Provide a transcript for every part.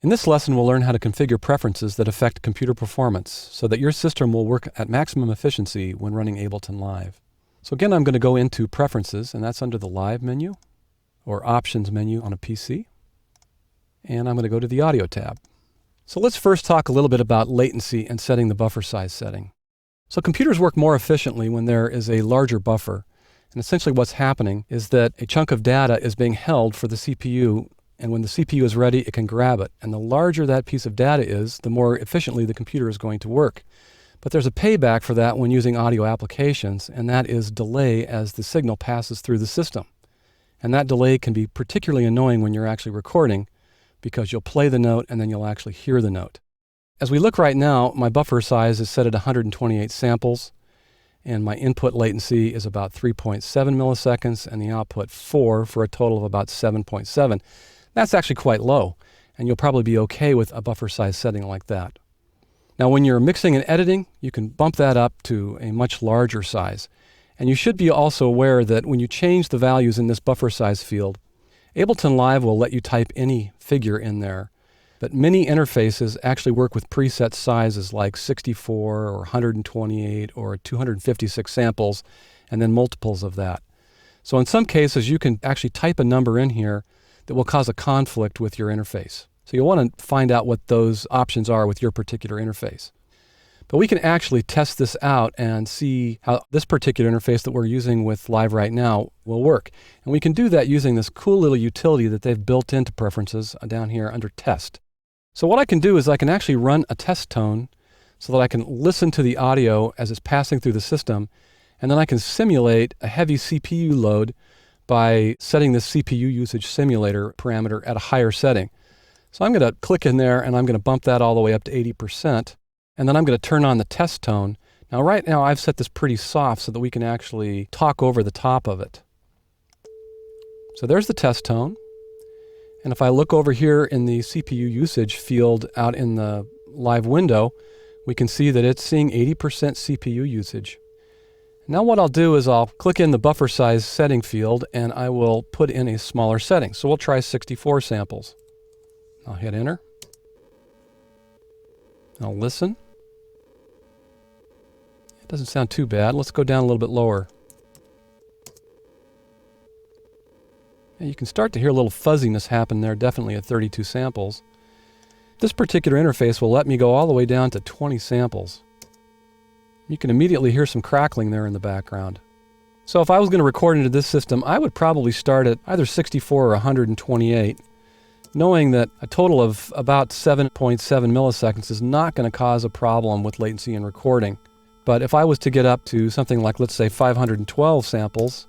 In this lesson, we'll learn how to configure preferences that affect computer performance so that your system will work at maximum efficiency when running Ableton Live. So again, I'm going to go into Preferences, and that's under the Live menu or Options menu on a PC. And I'm going to go to the Audio tab. So let's first talk a little bit about latency and setting the buffer size setting. So computers work more efficiently when there is a larger buffer. And essentially what's happening is that a chunk of data is being held for the CPU, and when the CPU is ready, it can grab it. And the larger that piece of data is, the more efficiently the computer is going to work. But there's a payback for that when using audio applications, and that is delay as the signal passes through the system. And that delay can be particularly annoying when you're actually recording, because you'll play the note and then you'll actually hear the note. As we look right now, my buffer size is set at 128 samples, and my input latency is about 3.7 milliseconds, and the output 4 for a total of about 7.7. That's actually quite low, and you'll probably be okay with a buffer size setting like that. Now, when you're mixing and editing, you can bump that up to a much larger size. And you should be also aware that when you change the values in this buffer size field, Ableton Live will let you type any figure in there. But many interfaces actually work with preset sizes like 64 or 128 or 256 samples, and then multiples of that. So in some cases, you can actually type a number in here that will cause a conflict with your interface. So you'll want to find out what those options are with your particular interface. But we can actually test this out and see how this particular interface that we're using with Live right now will work. And we can do that using this cool little utility that they've built into Preferences down here under Test. So what I can do is I can actually run a test tone so that I can listen to the audio as it's passing through the system, and then I can simulate a heavy CPU load by setting this CPU usage simulator parameter at a higher setting. So I'm going to click in there and I'm going to bump that all the way up to 80%, and then I'm going to turn on the test tone. Now right now I've set this pretty soft so that we can actually talk over the top of it. So there's the test tone. And if I look over here in the CPU usage field out in the Live window, we can see that it's seeing 80% CPU usage. Now what I'll do is I'll click in the buffer size setting field and I will put in a smaller setting. So we'll try 64 samples. I'll hit enter. I'll listen. It doesn't sound too bad. Let's go down a little bit lower. And you can start to hear a little fuzziness happen there, definitely at 32 samples. This particular interface will let me go all the way down to 20 samples. You can immediately hear some crackling there in the background. So if I was going to record into this system, I would probably start at either 64 or 128, knowing that a total of about 7.7 milliseconds is not going to cause a problem with latency in recording. But if I was to get up to something like, let's say, 512 samples,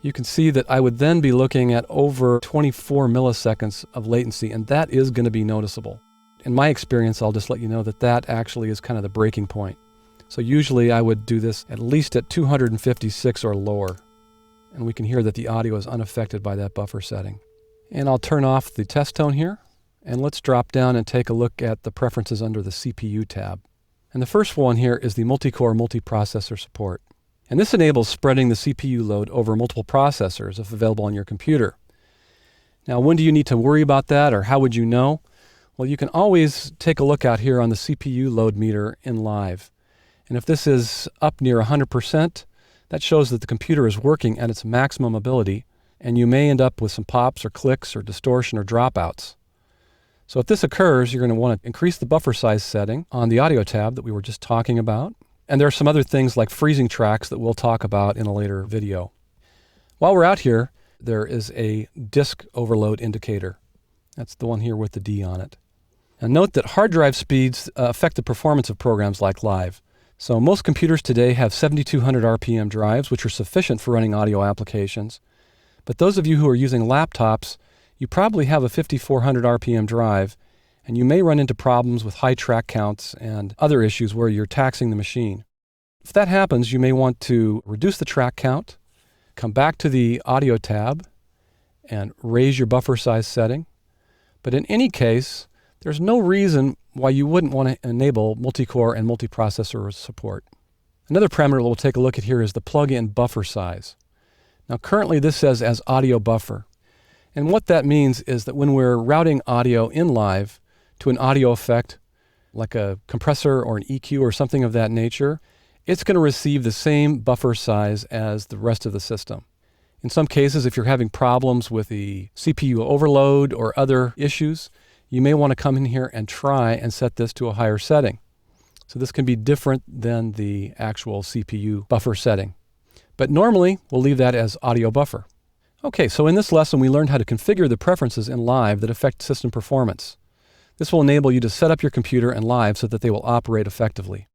you can see that I would then be looking at over 24 milliseconds of latency, and that is going to be noticeable. In my experience, I'll just let you know that that actually is kind of the breaking point. So usually I would do this at least at 256 or lower, and we can hear that the audio is unaffected by that buffer setting. And I'll turn off the test tone here, and let's drop down and take a look at the preferences under the CPU tab. And the first one here is the multi-core multiprocessor support. And this enables spreading the CPU load over multiple processors if available on your computer. Now, when do you need to worry about that, or how would you know? Well, you can always take a look out here on the CPU load meter in Live. And if this is up near 100%, that shows that the computer is working at its maximum ability, and you may end up with some pops or clicks or distortion or dropouts. So if this occurs, you're going to want to increase the buffer size setting on the audio tab that we were just talking about. And there are some other things like freezing tracks that we'll talk about in a later video. While we're out here, there is a disk overload indicator. That's the one here with the D on it. And note that hard drive speeds affect the performance of programs like Live. So most computers today have 7200 RPM drives, which are sufficient for running audio applications. But those of you who are using laptops, you probably have a 5400 RPM drive, and you may run into problems with high track counts and other issues where you're taxing the machine. If that happens, you may want to reduce the track count, come back to the Audio tab, and raise your buffer size setting. But in any case, there's no reason why you wouldn't want to enable multi-core and multiprocessor support. Another parameter we'll take a look at here is the plug-in buffer size. Now currently this says as audio buffer. And what that means is that when we're routing audio in live to an audio effect, like a compressor or an EQ or something of that nature, it's going to receive the same buffer size as the rest of the system. In some cases, if you're having problems with the CPU overload or other issues, you may want to come in here and try and set this to a higher setting. So this can be different than the actual CPU buffer setting. But normally, we'll leave that as audio buffer. Okay, so in this lesson, we learned how to configure the preferences in live that affect system performance. This will enable you to set up your computer in live so that they will operate effectively.